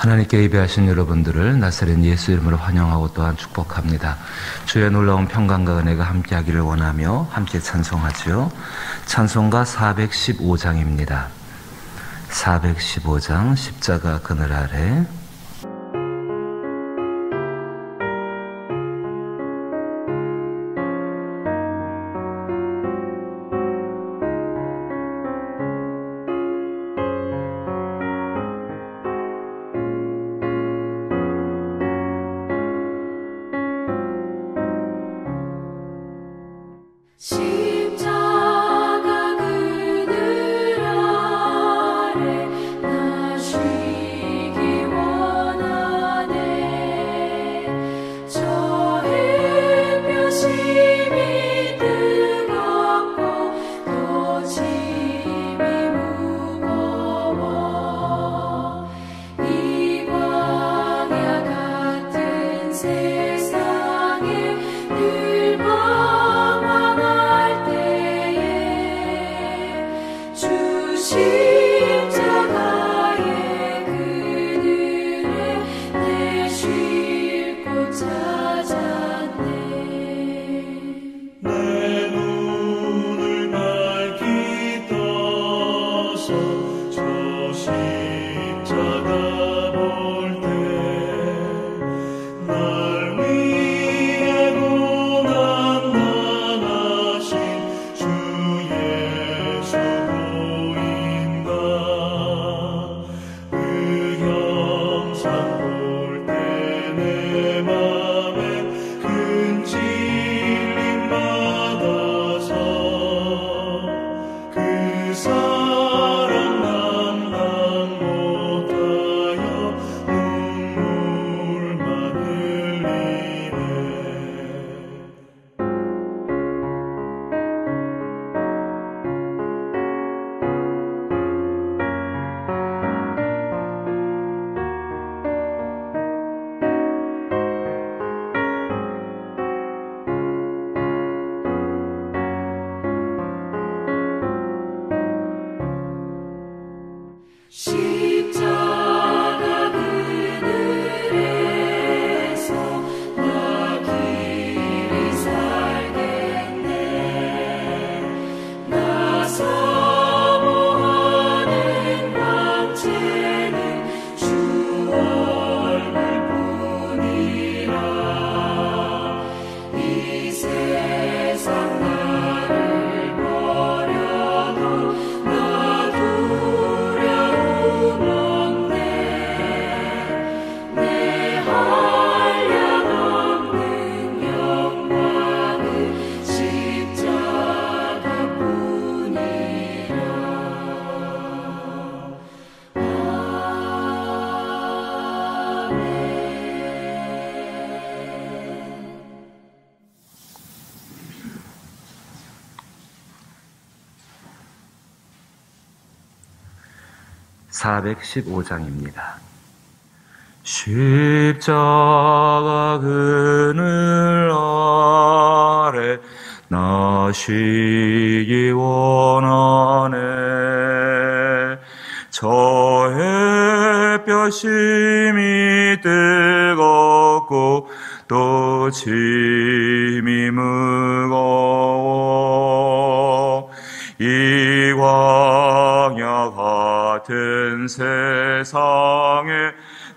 하나님께 예배하신 여러분들을 나사렛 예수 이름으로 환영하고 또한 축복합니다. 주의 놀라운 평강과 은혜가 함께하기를 원하며 함께 찬송하죠. 찬송가 415장입니다. 415장 십자가 그늘 아래. (415장입니다) 십자가 그늘 아래 나 쉬기 원하네. 저 햇볕이 뜨겁고 또 짐이 무거워 이 광야 같은 세상에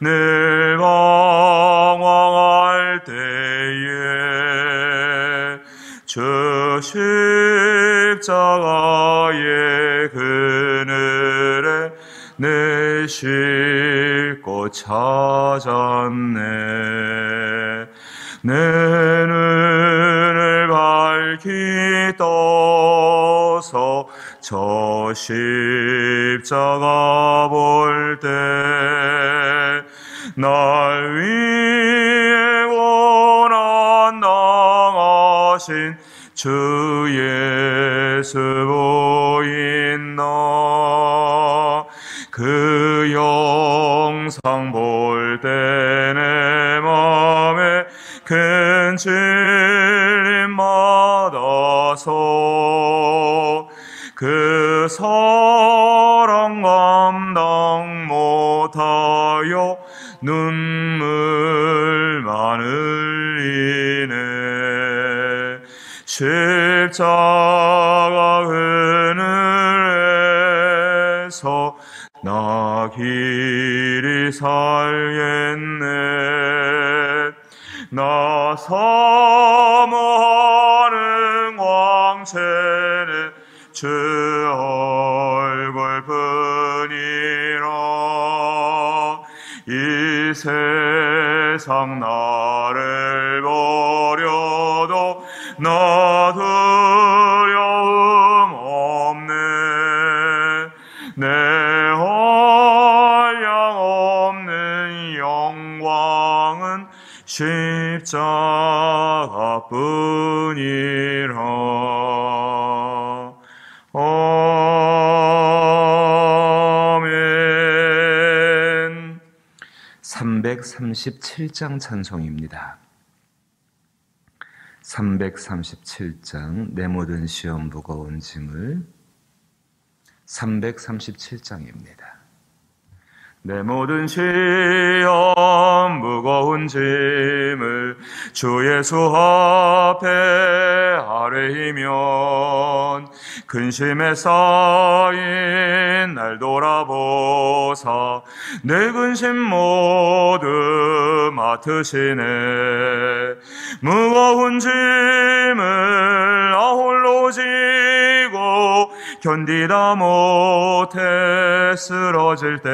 늘 방황할 때에 주 십자가의 그늘에 내 쉴 곳 찾았네. 내 눈을 밝히 떠서 저 십자가 볼 때 날 위해 고난 당하신 주 예수 보인다. 그 영상 볼 때 내 맘에 큰 질림 받아서 그 사랑 감당 못하여 십자가 은혜에서 나 길이 살겠네. 나 사모하는 광채는 주 얼굴뿐이라. 이 세상 나를 버려도 나 두려움 없네. 내 한량없는 영광은 십자가뿐이라. 아멘. 337장 찬송입니다. 337장 내 모든 시험 무거운 짐을. 337장입니다. 내 모든 시험 무거운 짐을 주 예수 앞에 아뢰이면 근심에 쌓인 날 돌아보사 내 근심 모두 맡으시네. 무거운 짐을 나 홀로 지고 견디다 못해 쓰러질 때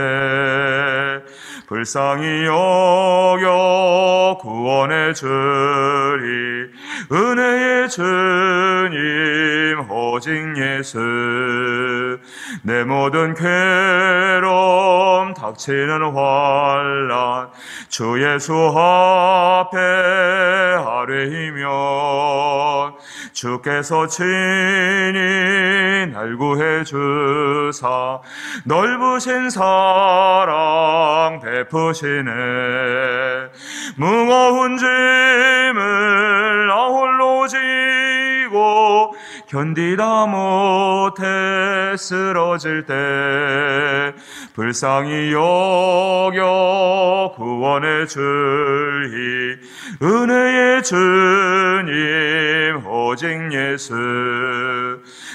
불쌍히 여겨 구원해 주리. 은혜의 주님 오직 예수. 내 모든 괴로움 닥치는 환난 주 예수 앞에 아뢰이면 주께서 친히 날 구해 주사 넓으신 사랑 베푸시네. 무거운 짐을 나 홀로 지고 견디다 못해 쓰러질 때 불쌍히 여겨 구원해 주리. 은혜의 주님 오직 예수.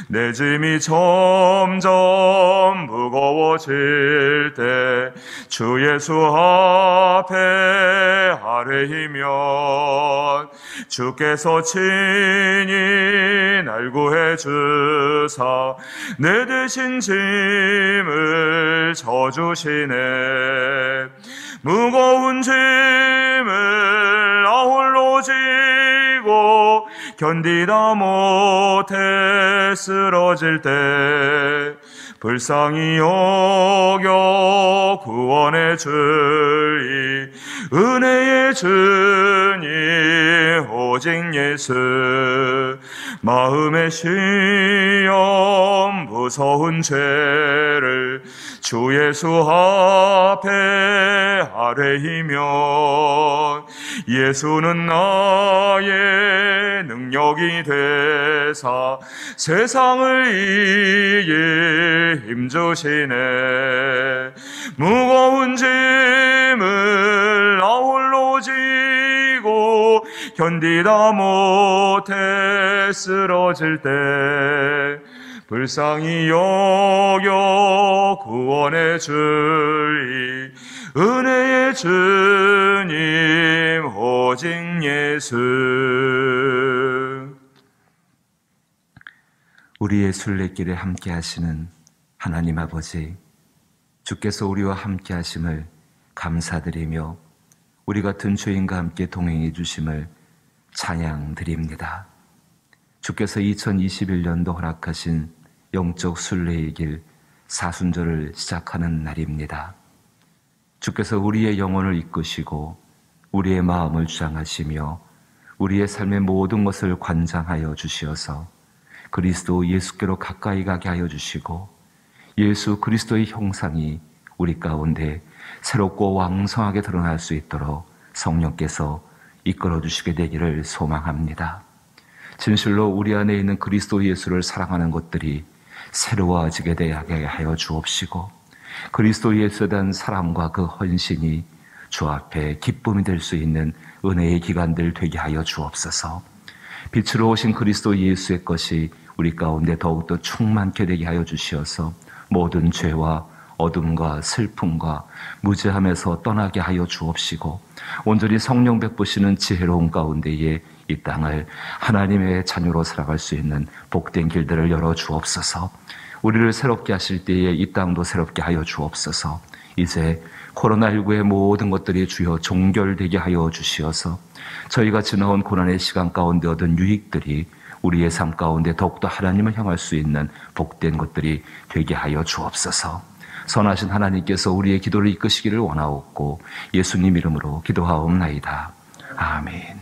내 짐이 점점 무거워질 때 주 예수 앞에 아뢰이면 주께서 친히 날 구해 주사 내 대신 짐을 져주시네. 무거운 짐을 나 홀로 지고 견디다 못해 쓰러질 때 불쌍히 여겨 구원해 주리. 은혜의 주님 오직 예수. 마음의 시험 무서운 죄를 주 예수 앞에 아뢰이면 예수는 나의 능력이 되사 세상을 이길 힘주시네. 무거운 짐을 나 홀로 지고 견디다 못해 쓰러질 때 불쌍히 여겨 구원해 주리. 은혜의 주님 오직 예수. 우리의 순례길에 함께 하시는 하나님 아버지, 주께서 우리와 함께 하심을 감사드리며 우리 같은 죄인과 함께 동행해 주심을 찬양드립니다. 주께서 2021년도 허락하신 영적 순례의 길 사순절을 시작하는 날입니다. 주께서 우리의 영혼을 이끄시고 우리의 마음을 주장하시며 우리의 삶의 모든 것을 관장하여 주시어서 그리스도 예수께로 가까이 가게 하여 주시고 예수 그리스도의 형상이 우리 가운데 새롭고 왕성하게 드러날 수 있도록 성령께서 이끌어 주시게 되기를 소망합니다. 진실로 우리 안에 있는 그리스도 예수를 사랑하는 것들이 새로워지게 되게 하여 주옵시고 그리스도 예수에 대한 사랑과 그 헌신이 주 앞에 기쁨이 될 수 있는 은혜의 기간들 되게 하여 주옵소서. 빛으로 오신 그리스도 예수의 것이 우리 가운데 더욱더 충만케 되게 하여 주시어서 모든 죄와 어둠과 슬픔과 무죄함에서 떠나게 하여 주옵시고 온전히 성령 베푸시는 지혜로운 가운데에 이 땅을 하나님의 자녀로 살아갈 수 있는 복된 길들을 열어 주옵소서. 우리를 새롭게 하실 때에 이 땅도 새롭게 하여 주옵소서. 이제 코로나19의 모든 것들이 주여 종결되게 하여 주시어서 저희가 지나온 고난의 시간 가운데 얻은 유익들이 우리의 삶 가운데 더욱더 하나님을 향할 수 있는 복된 것들이 되게 하여 주옵소서. 선하신 하나님께서 우리의 기도를 이끄시기를 원하옵고 예수님 이름으로 기도하옵나이다. 아멘.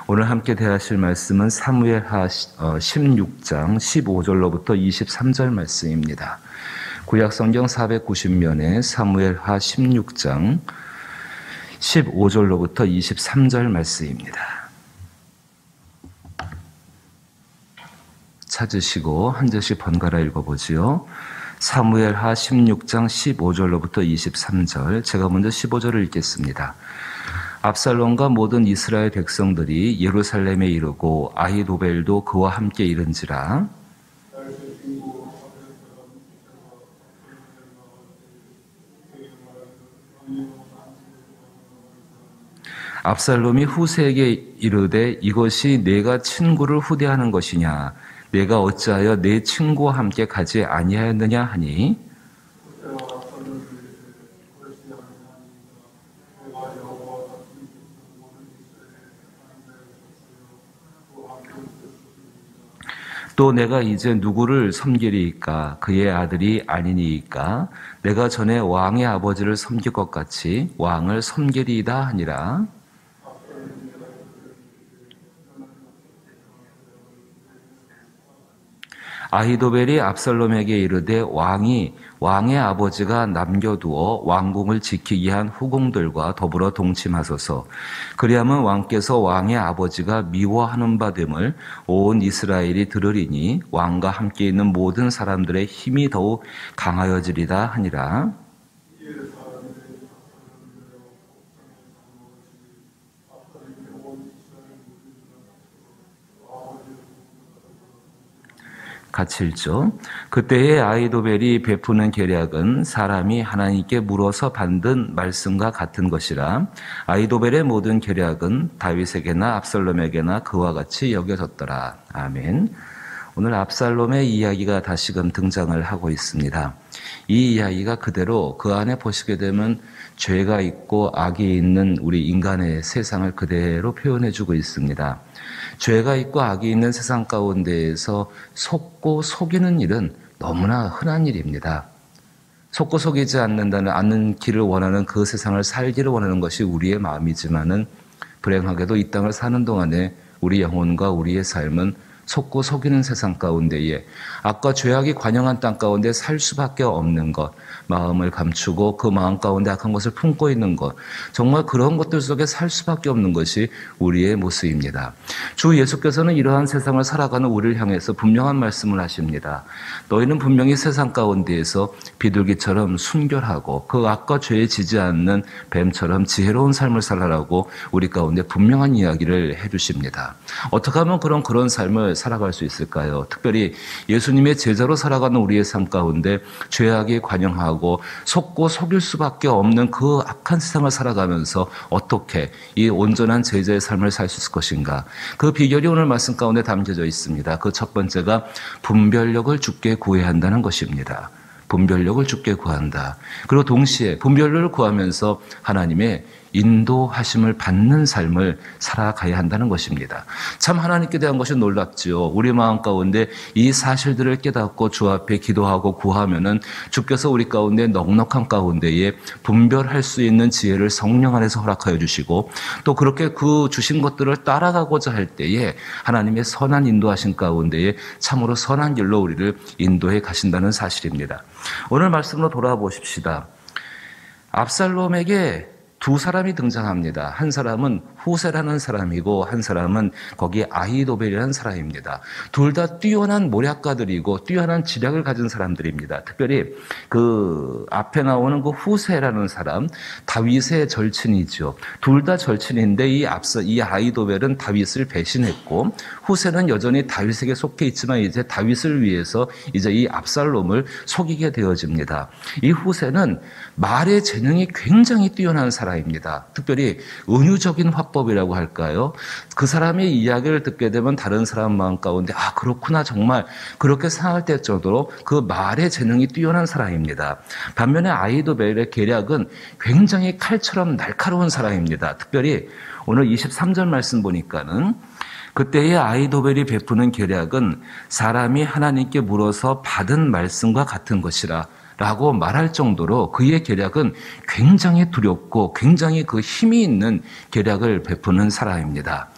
오늘 함께 대하실 말씀은 사무엘하 16장 15절로부터 23절 말씀입니다. 구약성경 490면에 사무엘하 16장 15절로부터 23절 말씀입니다. 찾으시고 한 절씩 번갈아 읽어보지요. 사무엘하 16장 15절로부터 23절, 제가 먼저 15절을 읽겠습니다. 압살롬과 모든 이스라엘 백성들이 예루살렘에 이르고 아히도벨도 그와 함께 이른지라. 압살롬이 후세에게 이르되 이것이 내가 친구를 후대하는 것이냐, 내가 어찌하여 내 친구와 함께 가지 아니하였느냐 하니, 또 내가 이제 누구를 섬기리이까? 그의 아들이 아니니이까? 내가 전에 왕의 아버지를 섬길 것 같이 왕을 섬기리이다 하니라. 아히도벨이 압살롬에게 이르되 왕의 아버지가 남겨두어 왕궁을 지키게 한 후궁들과 더불어 동침하소서. 그리하면 왕께서 왕의 아버지가 미워하는 바 됨을 온 이스라엘이 들으리니 왕과 함께 있는 모든 사람들의 힘이 더욱 강하여지리다 하니라. 같이 읽죠. 그때의 아히도벨이 베푸는 계략은 사람이 하나님께 물어서 받은 말씀과 같은 것이라. 아히도벨의 모든 계략은 다윗에게나 압살롬에게나 그와 같이 여겨졌더라. 아멘. 오늘 압살롬의 이야기가 다시금 등장을 하고 있습니다. 이 이야기가 그대로 그 안에 보시게 되면 죄가 있고 악이 있는 우리 인간의 세상을 그대로 표현해주고 있습니다. 죄가 있고 악이 있는 세상 가운데에서 속고 속이는 일은 너무나 흔한 일입니다. 속고 속이지 않는 길을 원하는 그 세상을 살기를 원하는 것이 우리의 마음이지만은 불행하게도 이 땅을 사는 동안에 우리 영혼과 우리의 삶은 속고 속이는 세상 가운데에 악과 죄악이 관영한 땅 가운데 살 수밖에 없는 것, 마음을 감추고 그 마음 가운데 악한 것을 품고 있는 것, 정말 그런 것들 속에 살 수밖에 없는 것이 우리의 모습입니다. 주 예수께서는 이러한 세상을 살아가는 우리를 향해서 분명한 말씀을 하십니다. 너희는 분명히 세상 가운데에서 비둘기처럼 순결하고 그 악과 죄에 지지 않는 뱀처럼 지혜로운 삶을 살아라고 우리 가운데 분명한 이야기를 해주십니다. 어떻게 하면 그런 삶을 살아갈 수 있을까요? 특별히 예수님의 제자로 살아가는 우리의 삶 가운데 죄악이 관영하고 속고 속일 수밖에 없는 그 악한 세상을 살아가면서 어떻게 이 온전한 제자의 삶을 살 수 있을 것인가? 그 비결이 오늘 말씀 가운데 담겨져 있습니다. 그 첫 번째가 분별력을 주께 구해야 한다는 것입니다. 분별력을 주께 구한다. 그리고 동시에 분별력을 구하면서 하나님의 인도하심을 받는 삶을 살아가야 한다는 것입니다. 참 하나님께 대한 것이 놀랍지요. 우리 마음 가운데 이 사실들을 깨닫고 주 앞에 기도하고 구하면은 주께서 우리 가운데 넉넉한 가운데에 분별할 수 있는 지혜를 성령 안에서 허락하여 주시고 또 그렇게 그 주신 것들을 따라가고자 할 때에 하나님의 선한 인도하신 가운데에 참으로 선한 길로 우리를 인도해 가신다는 사실입니다. 오늘 말씀으로 돌아보십시다. 압살롬에게 두 사람이 등장합니다. 한 사람은 후세라는 사람이고 한 사람은 거기 아히도벨이라는 사람입니다. 둘 다 뛰어난 모략가들이고 뛰어난 지략을 가진 사람들입니다. 특별히 그 앞에 나오는 그 후세라는 사람, 다윗의 절친이죠. 둘 다 절친인데 이 아히도벨은 다윗을 배신했고 후세는 여전히 다윗에게 속해 있지만 이제 다윗을 위해서 이제 이 압살롬을 속이게 되어집니다. 이 후세는 말의 재능이 굉장히 뛰어난 사람입니다. 특별히 은유적인 화법이라고 할까요? 그 사람의 이야기를 듣게 되면 다른 사람 마음 가운데 그렇구나 정말 그렇게 생각할 때 정도로 그 말의 재능이 뛰어난 사람입니다. 반면에 아히도벨의 계략은 굉장히 칼처럼 날카로운 사람입니다. 특별히 오늘 23절 말씀 보니까는 그때의 아히도벨이 베푸는 계략은 사람이 하나님께 물어서 받은 말씀과 같은 것이라 라고 말할 정도로 그의 계략은 굉장히 두렵고 굉장히 그 힘이 있는 계략을 베푸는 사람입니다.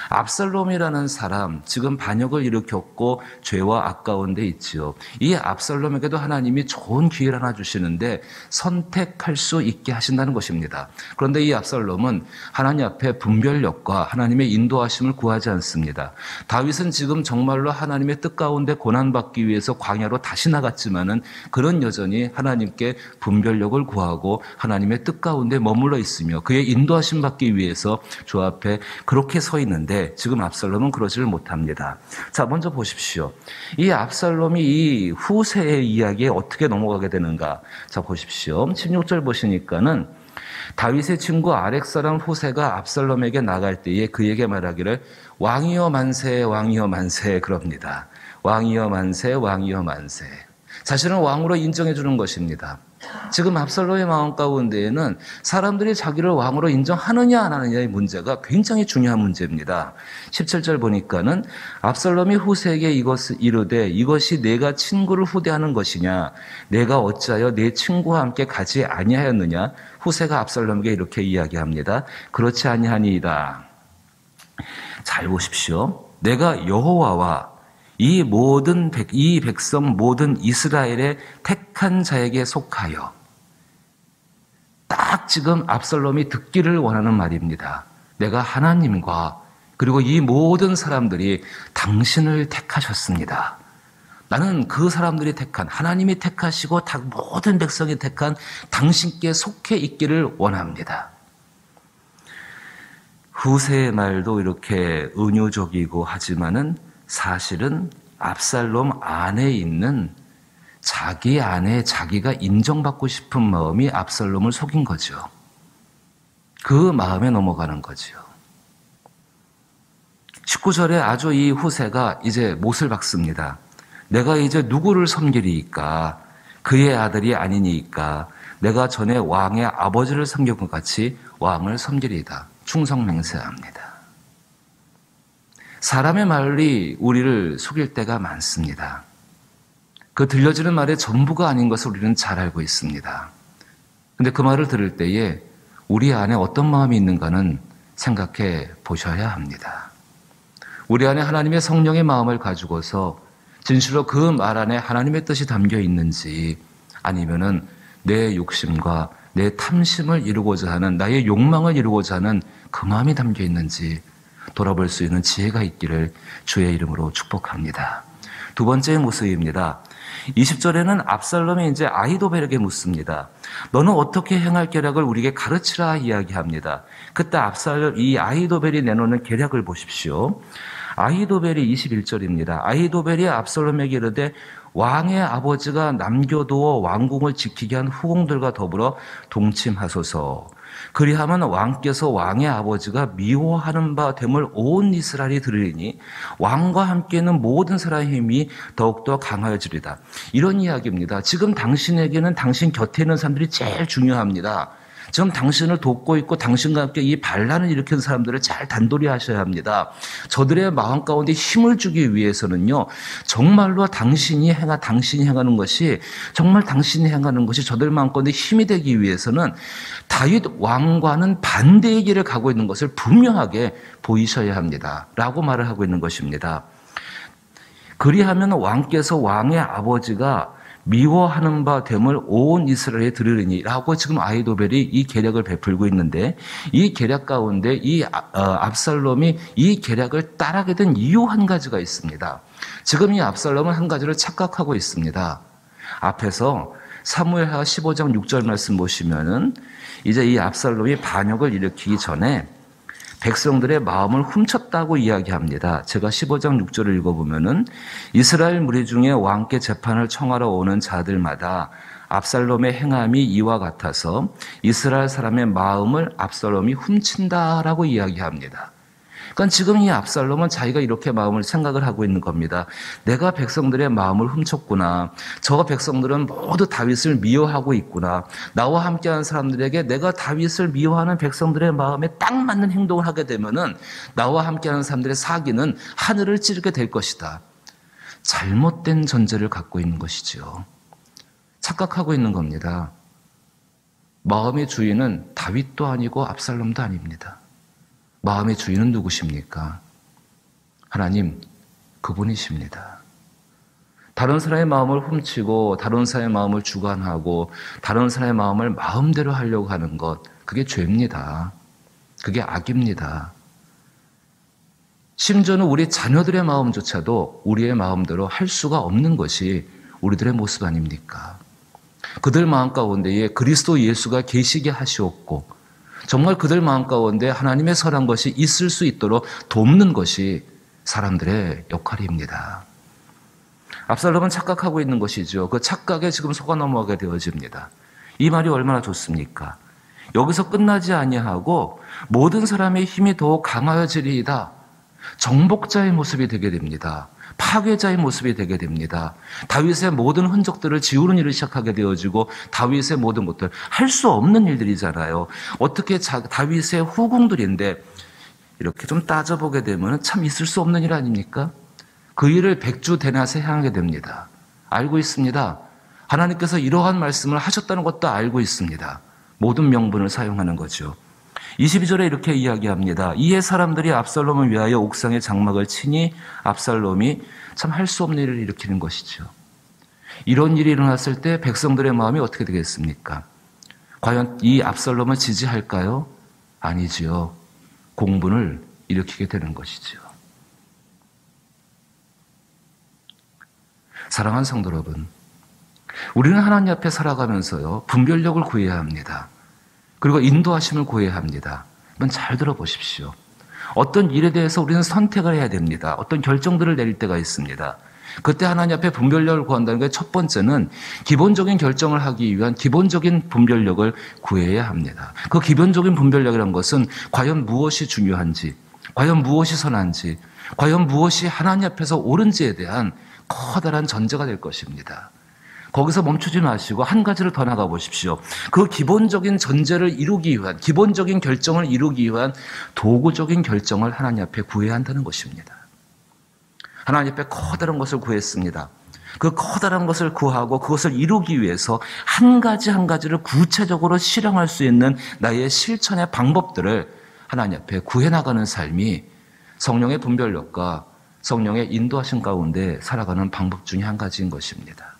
압살롬이라는 사람, 지금 반역을 일으켰고 죄와 악 가운데 있지요. 이 압살롬에게도 하나님이 좋은 기회를 하나 주시는데 선택할 수 있게 하신다는 것입니다. 그런데 이 압살롬은 하나님 앞에 분별력과 하나님의 인도하심을 구하지 않습니다. 다윗은 지금 정말로 하나님의 뜻 가운데 고난받기 위해서 광야로 다시 나갔지만은 그런 여전히 하나님께 분별력을 구하고 하나님의 뜻 가운데 머물러 있으며 그의 인도하심 받기 위해서 주 앞에 그렇게 서 있는데 지금 압살롬은 그러지를 못합니다. 자, 먼저 보십시오. 이 압살롬이 이 후세의 이야기에 어떻게 넘어가게 되는가? 자, 보십시오. 16절 보시니까는 다윗의 친구 아렉 사람 후세가 압살롬에게 나갈 때에 그에게 말하기를 왕이여 만세, 왕이여 만세 그럽니다. 왕이여 만세, 왕이여 만세. 자신을 왕으로 인정해 주는 것입니다. 지금 압살롬의 마음 가운데에는 사람들이 자기를 왕으로 인정하느냐 안 하느냐의 문제가 굉장히 중요한 문제입니다. 17절 보니까는 압살롬이 후세에게 이것을 이르되 이것이 내가 친구를 후대하는 것이냐 내가 어찌하여 내 친구와 함께 가지 아니하였느냐. 후세가 압살롬에게 이렇게 이야기합니다. 그렇지 아니하니이다. 잘 보십시오. 내가 여호와와 이 백성 모든 이스라엘의 택한 자에게 속하여 딱 지금 압살롬이 듣기를 원하는 말입니다. 내가 하나님과 그리고 이 모든 사람들이 당신을 택하셨습니다. 나는 그 사람들이 택한 하나님이 택하시고 모든 백성이 택한 당신께 속해 있기를 원합니다. 후세의 말도 이렇게 은유적이고 하지만은 사실은 압살롬 안에 있는 자기 안에 자기가 인정받고 싶은 마음이 압살롬을 속인 거죠. 그 마음에 넘어가는 거죠. 19절에 아주 이 후세가 이제 못을 박습니다. 내가 이제 누구를 섬기리이까? 그의 아들이 아니니까 내가 전에 왕의 아버지를 섬긴 것 같이 왕을 섬기리이다. 충성맹세합니다. 사람의 말이 우리를 속일 때가 많습니다. 그 들려지는 말의 전부가 아닌 것을 우리는 잘 알고 있습니다. 그런데 그 말을 들을 때에 우리 안에 어떤 마음이 있는가는 생각해 보셔야 합니다. 우리 안에 하나님의 성령의 마음을 가지고서 진실로 그 말 안에 하나님의 뜻이 담겨 있는지 아니면은 내 욕심과 내 탐심을 이루고자 하는 나의 욕망을 이루고자 하는 그 마음이 담겨 있는지 돌아볼 수 있는 지혜가 있기를 주의 이름으로 축복합니다. 두 번째 모습입니다. 20절에는 압살롬이 이제 아히도벨에게 묻습니다. 너는 어떻게 행할 계략을 우리에게 가르치라 이야기합니다. 그때 이 아히도벨이 내놓는 계략을 보십시오. 아히도벨이 21절입니다. 아히도벨이 압살롬에게 이르되 왕의 아버지가 남겨두어 왕궁을 지키게 한 후궁들과 더불어 동침하소서. 그리하면 왕께서 왕의 아버지가 미워하는 바 됨을 온 이스라엘이 들으리니 왕과 함께 있는 모든 사람의 힘이 더욱더 강하여지리다. 이런 이야기입니다. 지금 당신에게는 당신 곁에 있는 사람들이 제일 중요합니다. 지금 당신을 돕고 있고 당신과 함께 이 반란을 일으킨 사람들을 잘 단도리 하셔야 합니다. 저들의 마음 가운데 힘을 주기 위해서는요, 정말로 당신이 행하는 것이, 정말 당신이 행하는 것이 저들 마음 가운데 힘이 되기 위해서는 다윗 왕과는 반대의 길을 가고 있는 것을 분명하게 보이셔야 합니다. 라고 말을 하고 있는 것입니다. 그리하면 왕께서 왕의 아버지가 미워하는 바 됨을 온 이스라엘에 들으리니 라고 지금 아히도벨이 이 계략을 베풀고 있는데, 이 계략 가운데 이 압살롬이 이 계략을 따르게 된 이유 한 가지가 있습니다. 지금 이 압살롬은 한 가지를 착각하고 있습니다. 앞에서 사무엘하 15장 6절 말씀 보시면은 이제 이 압살롬이 반역을 일으키기 전에 백성들의 마음을 훔쳤다고 이야기합니다. 제가 15장 6절을 읽어보면은 이스라엘 무리 중에 왕께 재판을 청하러 오는 자들마다 압살롬의 행함이 이와 같아서 이스라엘 사람의 마음을 압살롬이 훔친다라고 이야기합니다. 그러니까 지금 이 압살롬은 자기가 이렇게 마음을 생각을 하고 있는 겁니다. 내가 백성들의 마음을 훔쳤구나. 저 백성들은 모두 다윗을 미워하고 있구나. 나와 함께하는 사람들에게 내가 다윗을 미워하는 백성들의 마음에 딱 맞는 행동을 하게 되면은 나와 함께하는 사람들의 사기는 하늘을 찌르게 될 것이다. 잘못된 전제를 갖고 있는 것이지요. 착각하고 있는 겁니다. 마음의 주인은 다윗도 아니고 압살롬도 아닙니다. 마음의 주인은 누구십니까? 하나님, 그분이십니다. 다른 사람의 마음을 훔치고 다른 사람의 마음을 주관하고 다른 사람의 마음을 마음대로 하려고 하는 것, 그게 죄입니다. 그게 악입니다. 심지어는 우리 자녀들의 마음조차도 우리의 마음대로 할 수가 없는 것이 우리들의 모습 아닙니까? 그들 마음 가운데에 그리스도 예수가 계시게 하시옵고 정말 그들 마음 가운데 하나님의 선한 것이 있을 수 있도록 돕는 것이 사람들의 역할입니다. 압살롬은 착각하고 있는 것이죠. 그 착각에 지금 속아 넘어가게 되어집니다. 이 말이 얼마나 좋습니까? 여기서 끝나지 아니하고 모든 사람의 힘이 더욱 강하여지리이다. 정복자의 모습이 되게 됩니다. 파괴자의 모습이 되게 됩니다. 다윗의 모든 흔적들을 지우는 일을 시작하게 되어지고 다윗의 모든 것들, 할 수 없는 일들이잖아요. 어떻게 다윗의 후궁들인데 이렇게 좀 따져보게 되면 참 있을 수 없는 일 아닙니까? 그 일을 백주대낮에 행하게 됩니다. 알고 있습니다. 하나님께서 이러한 말씀을 하셨다는 것도 알고 있습니다. 모든 명분을 사용하는 거죠. 22절에 이렇게 이야기합니다. 이에 사람들이 압살롬을 위하여 옥상에 장막을 치니 압살롬이 참 할 수 없는 일을 일으키는 것이죠. 이런 일이 일어났을 때 백성들의 마음이 어떻게 되겠습니까? 과연 이 압살롬을 지지할까요? 아니지요. 공분을 일으키게 되는 것이죠. 사랑하는 성도 여러분, 우리는 하나님 앞에 살아가면서요, 분별력을 구해야 합니다. 그리고 인도하심을 구해야 합니다. 한번 잘 들어보십시오. 어떤 일에 대해서 우리는 선택을 해야 됩니다. 어떤 결정들을 내릴 때가 있습니다. 그때 하나님 앞에 분별력을 구한다는 게 첫 번째는 기본적인 결정을 하기 위한 기본적인 분별력을 구해야 합니다. 그 기본적인 분별력이라는 것은 과연 무엇이 중요한지, 과연 무엇이 선한지, 과연 무엇이 하나님 앞에서 옳은지에 대한 커다란 전제가 될 것입니다. 거기서 멈추지 마시고 한 가지를 더 나가 보십시오. 그 기본적인 전제를 이루기 위한, 기본적인 결정을 이루기 위한 도구적인 결정을 하나님 앞에 구해야 한다는 것입니다. 하나님 앞에 커다란 것을 구했습니다. 그 커다란 것을 구하고 그것을 이루기 위해서 한 가지 한 가지를 구체적으로 실행할 수 있는 나의 실천의 방법들을 하나님 앞에 구해나가는 삶이 성령의 분별력과 성령의 인도하심 가운데 살아가는 방법 중에 한 가지인 것입니다.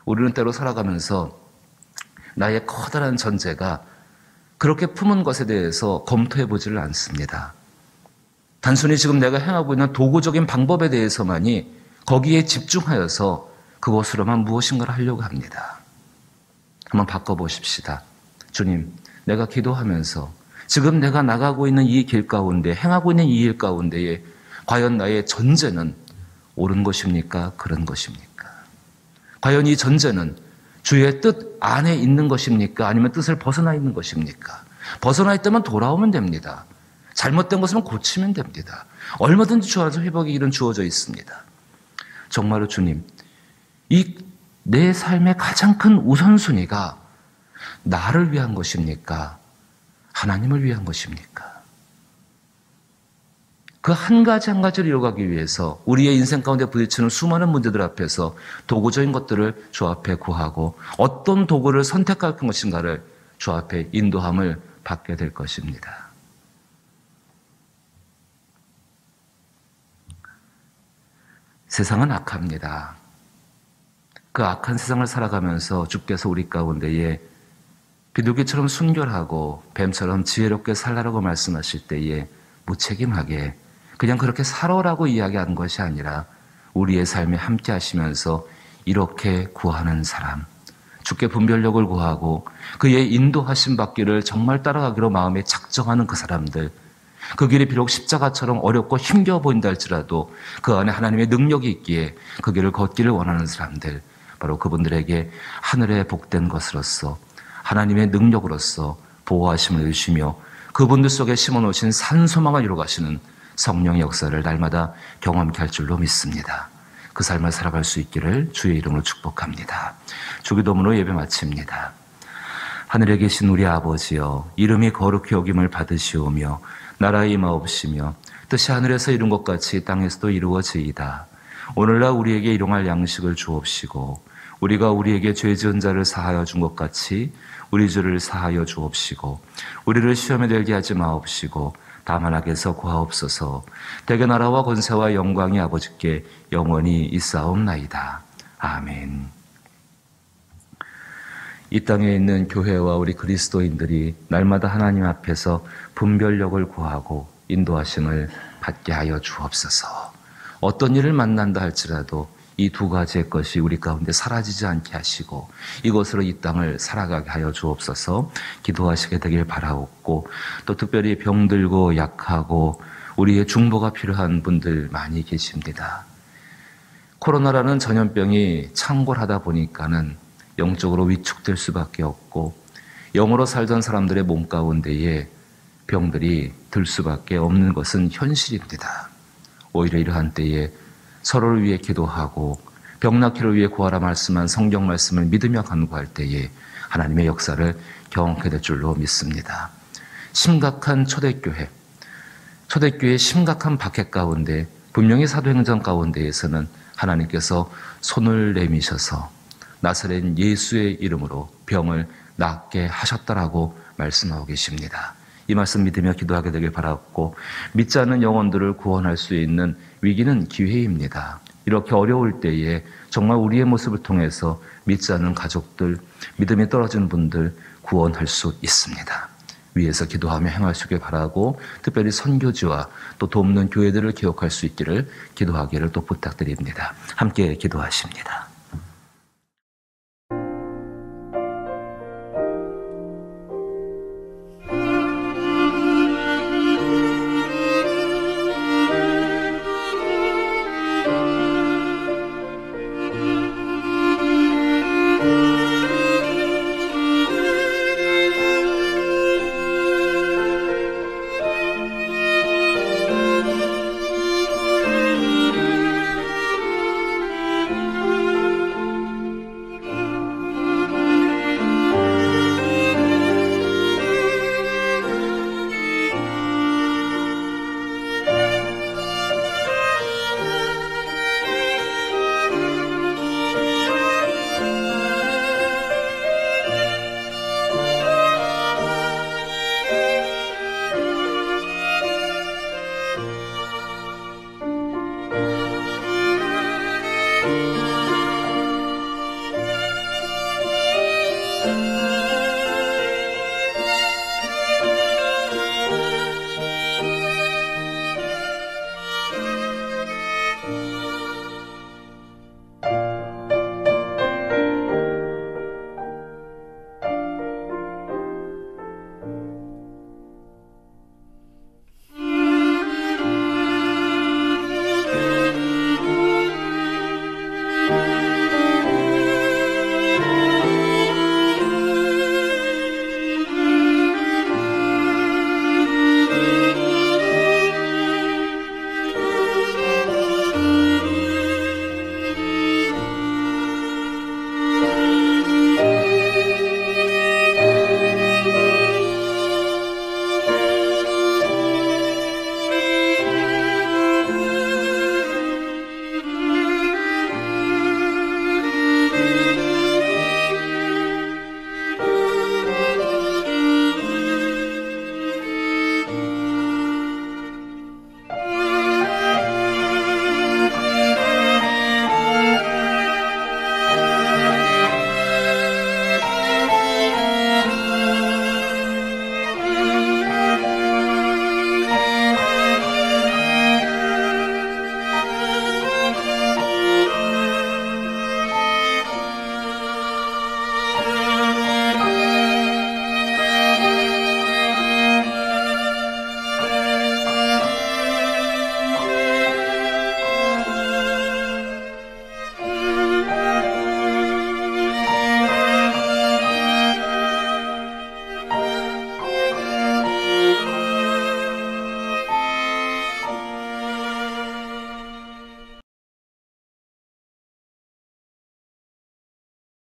우리는 때로 살아가면서 나의 커다란 전제가 그렇게 품은 것에 대해서 검토해 보지를 않습니다. 단순히 지금 내가 행하고 있는 도구적인 방법에 대해서만이 거기에 집중하여서 그것으로만 무엇인가를 하려고 합니다. 한번 바꿔보십시다. 주님, 내가 기도하면서 지금 내가 나가고 있는 이 길 가운데, 행하고 있는 이 일 가운데에 과연 나의 전제는 옳은 것입니까? 그런 것입니까? 과연 이 전제는 주의 뜻 안에 있는 것입니까? 아니면 뜻을 벗어나 있는 것입니까? 벗어나 있다면 돌아오면 됩니다. 잘못된 것은 고치면 됩니다. 얼마든지 주어서 회복의 길은 주어져 있습니다. 정말로 주님, 이 내 삶의 가장 큰 우선순위가 나를 위한 것입니까? 하나님을 위한 것입니까? 그 한 가지 한 가지를 이뤄가기 위해서 우리의 인생 가운데 부딪히는 수많은 문제들 앞에서 도구적인 것들을 주 앞에 구하고 어떤 도구를 선택할 것인가를 주 앞에 인도함을 받게 될 것입니다. 세상은 악합니다. 그 악한 세상을 살아가면서 주께서 우리 가운데에 비둘기처럼 순결하고 뱀처럼 지혜롭게 살라라고 말씀하실 때에 무책임하게 그냥 그렇게 살아라고 이야기하는 것이 아니라 우리의 삶에 함께 하시면서 이렇게 구하는 사람, 주께 분별력을 구하고 그의 인도하심 받기를 정말 따라가기로 마음에 작정하는 그 사람들, 그 길이 비록 십자가처럼 어렵고 힘겨워 보인다 할지라도 그 안에 하나님의 능력이 있기에 그 길을 걷기를 원하는 사람들, 바로 그분들에게 하늘의 복된 것으로서 하나님의 능력으로서 보호하심을 주시며 그분들 속에 심어놓으신 산소망을 이루어가시는 성령의 역사를 날마다 경험케 할 줄로 믿습니다. 그 삶을 살아갈 수 있기를 주의 이름으로 축복합니다. 주기도문으로 예배 마칩니다. 하늘에 계신 우리 아버지여, 이름이 거룩히 여김을 받으시오며 나라의 임하옵시며 뜻이 하늘에서 이룬 것 같이 땅에서도 이루어지이다. 오늘날 우리에게 일용할 양식을 주옵시고 우리가 우리에게 죄 지은 자를 사하여 준 것 같이 우리 죄를 사하여 주옵시고 우리를 시험에 들게 하지 마옵시고 다만 악에서 구하옵소서. 대개 나라와 권세와 영광이 아버지께 영원히 있사옵나이다. 아멘. 이 땅에 있는 교회와 우리 그리스도인들이 날마다 하나님 앞에서 분별력을 구하고 인도하심을 받게 하여 주옵소서. 어떤 일을 만난다 할지라도 이 두 가지의 것이 우리 가운데 사라지지 않게 하시고 이것으로 이 땅을 살아가게 하여 주옵소서. 기도하시게 되길 바라옵고 또 특별히 병들고 약하고 우리의 중보가 필요한 분들 많이 계십니다. 코로나라는 전염병이 창궐하다 보니까는 영적으로 위축될 수밖에 없고 영으로 살던 사람들의 몸 가운데에 병들이 들 수밖에 없는 것은 현실입니다. 오히려 이러한 때에 서로를 위해 기도하고 병 낫기를 위해 구하라 말씀한 성경 말씀을 믿으며 간구할 때에 하나님의 역사를 경험하게 될 줄로 믿습니다. 심각한 초대교회의 심각한 박해 가운데 분명히 사도행전 가운데에서는 하나님께서 손을 내미셔서 나사렛 예수의 이름으로 병을 낫게 하셨다라고 말씀하고 계십니다. 이 말씀 믿으며 기도하게 되길 바라고 믿지 않는 영혼들을 구원할 수 있는 위기는 기회입니다. 이렇게 어려울 때에 정말 우리의 모습을 통해서 믿지 않는 가족들, 믿음이 떨어진 분들 구원할 수 있습니다. 위에서 기도하며 행할 수 있길 바라고 특별히 선교지와 또 돕는 교회들을 기억할 수 있기를 기도하기를 또 부탁드립니다. 함께 기도하십니다.